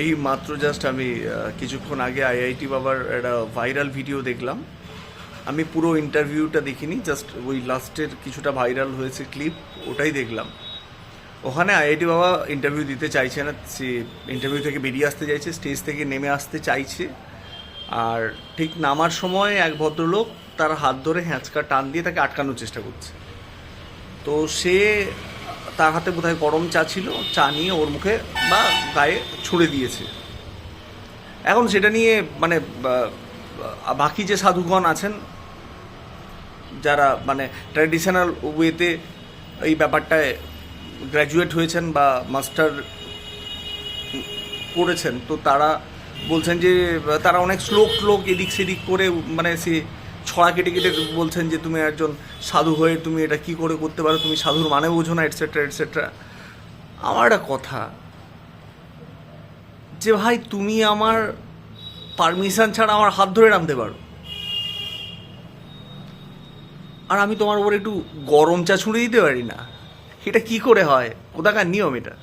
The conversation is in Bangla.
এই মাত্র জাস্ট আমি কিছুক্ষণ আগে আইআইটি বাবার একটা ভাইরাল ভিডিও দেখলাম। আমি পুরো ইন্টারভিউটা দেখিনি, জাস্ট ওই লাস্টের কিছুটা ভাইরাল হয়েছে ক্লিপ, ওটাই দেখলাম। ওখানে আইআইটি বাবা ইন্টারভিউ দিতে চাইছে না, সে ইন্টারভিউ থেকে বেরিয়ে আসতে চাইছে, স্টেজ থেকে নেমে আসতে চাইছে। আর ঠিক নামার সময় এক ভদ্রলোক তার হাত ধরে হ্যাঁচকা টান দিয়ে তাকে আটকানোর চেষ্টা করছে। তো সে তার হাতে বোধহয় গরম চা ছিল, চা নিয়ে ওর মুখে বা গায়ে ছুঁড়ে দিয়েছে। এখন সেটা নিয়ে মানে বাকি যে সাধুগণ আছেন, যারা মানে ট্র্যাডিশনাল ওয়েতে এই ব্যাপারটায় গ্র্যাজুয়েট হয়েছেন বা মাস্টার করেছেন, তো তারা বলছেন যে তারা অনেক শ্লোক এদিক সেদিক করে মানে সে ছড়া কেটে কেটে বলছেন যে তুমি একজন সাধু হয়ে তুমি এটা কি করে করতে পারো, তুমি সাধুর মানে বোঝো না, এটসেট্রা এটসেট্রা। আমার একটা কথা যে ভাই, তুমি আমার পারমিশন ছাড়া আমার হাত ধরে নামতে পারো, আর আমি তোমার উপর একটু গরম চা ছুঁড়ে দিতে পারি না? এটা কি করে হয়? কোথাকার নিয়ম এটা?